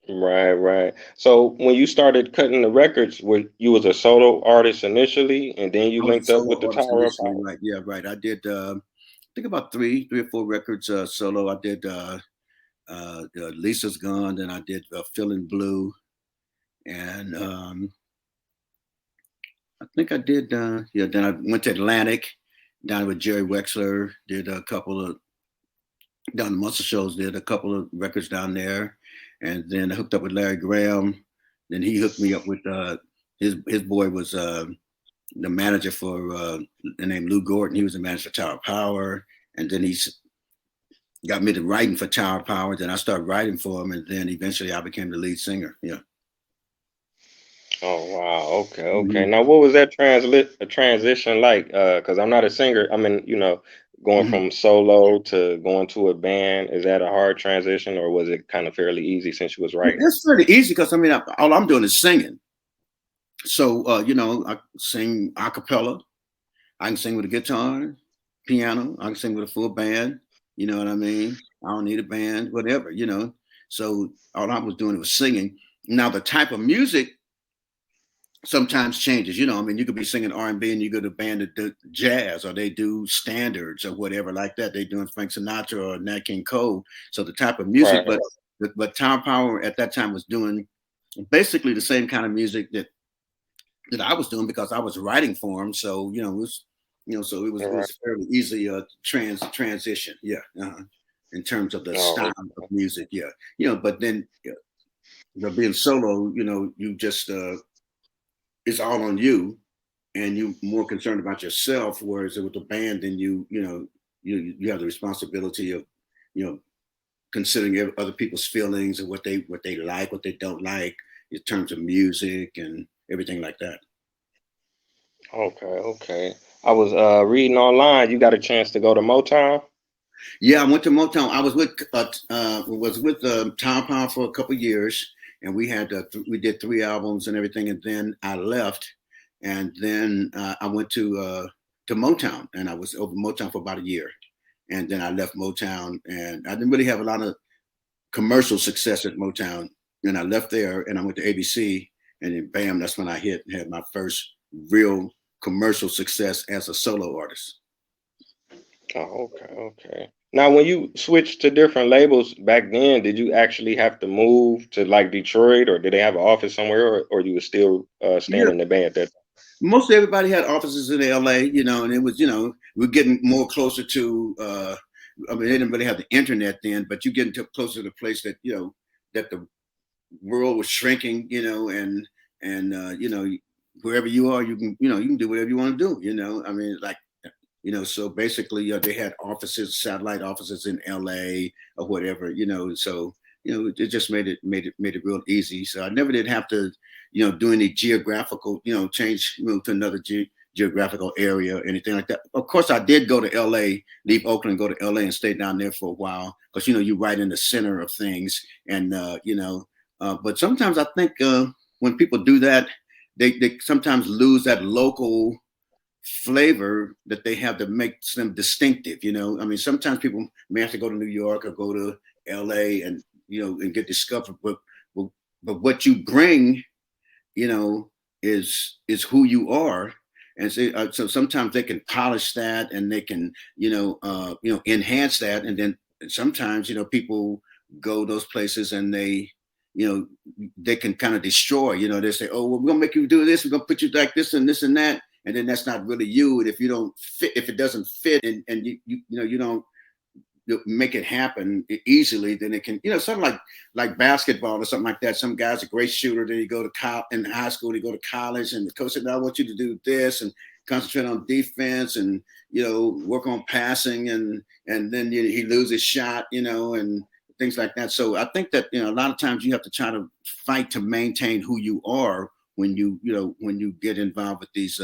Right, right. So when you started cutting the records, were you was a solo artist initially, and then you I was a linked up with solo the artist Tower of initially, Power? right? Yeah, right. I did. I think about three or four records solo. I did Lisa's Gone, then I did Feeling Blue, and I think I did. Yeah, then I went to Atlantic, down with Jerry Wexler. Did a couple of down the Muscle Shoals. Did a couple of records down there, and then I hooked up with Larry Graham. Then he hooked me up with his boy was the manager for the name Lou Gordon. He was the manager for Tower Power, and then he's got me to writing for Tower Power. Then I started writing for him, and then eventually I became the lead singer. Yeah. Oh wow. Okay, okay. Hmm. Now what was that transition like? Because I'm not a singer. I mean, going Hmm. from solo to going to a band, is that a hard transition or was it kind of fairly easy since you was writing? It's pretty easy because I mean, all I'm doing is singing. So I sing a cappella. I can sing with a guitar, piano. I can sing with a full band. You know what I mean? I don't need a band, whatever. So all I was doing was singing. Now the type of music sometimes changes. I mean, you could be singing R&B and you go to a band that do jazz or they do standards or whatever like that. They doing Frank Sinatra or Nat King Cole. So the type of music, Right. but Town Power at that time was doing basically the same kind of music that I was doing because I was writing for them. So so it Right. was fairly easy transition. Yeah, in terms of the Oh, style of music. Yeah, but then being solo, you just it's all on you, and you more concerned about yourself. Whereas with the band, then you have the responsibility of you know considering other people's feelings and what they like, what they don't like in terms of music and everything like that. okay, okay. I was reading online. You got a chance to go to Motown? Yeah, I went to Motown. I was with Tom Pound for a couple years, and we did three albums and everything, and then I left, and then I went to Motown, and I was over Motown for about a year, and then I left Motown, and I didn't really have a lot of commercial success at Motown, and I left there, and I went to ABC, and then bam, that's when I had my first real commercial success as a solo artist. Oh, okay, okay. Now, when you switched to different labels back then, did you actually have to move to like Detroit, or did they have an office somewhere, or you were still staying Yeah, in the Bay at that time? most everybody had offices in LA, and it was, we're getting more closer to I mean, they didn't really have the internet then, but you getting closer to the place that, that the world was shrinking, and wherever you are, you can do whatever you want to do, I mean, like, so basically, they had offices, satellite offices in LA or whatever, so it just made it real easy. So I never did have to, do any geographical, change, to another geographical area or anything like that. Of course, I did go to LA, leave Oakland, go to LA, and stay down there for a while because you're right in the center of things, and but sometimes I think when people do that, they sometimes lose that local flavor that they have that makes them distinctive. I mean, sometimes people may have to go to New York or go to LA and and get discovered, but, but what you bring, you know is who you are. And so sometimes they can polish that and they can enhance that, and then sometimes people go those places and you know they can kind of destroy. They say, oh, well, we're gonna make you do this, we're gonna put you like this and that, and then that's not really you. And if you don't fit, if it doesn't fit, and you don't make it happen easily, then it can, something like basketball or something like that. Some guy's a great shooter, then you go to in high school, you go to college, and the coach said, "No, I want you to do this and concentrate on defense and work on passing," and then he loses shot, and things like that. So I think that a lot of times you have to try to fight to maintain who you are when when you get involved with these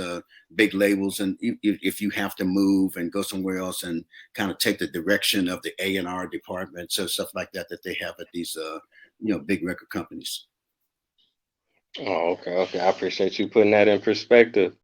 big labels, and if you have to move and go somewhere else and kind of take the direction of the A&R department, so stuff like that that they have at these big record companies. Oh, okay, okay. I appreciate you putting that in perspective.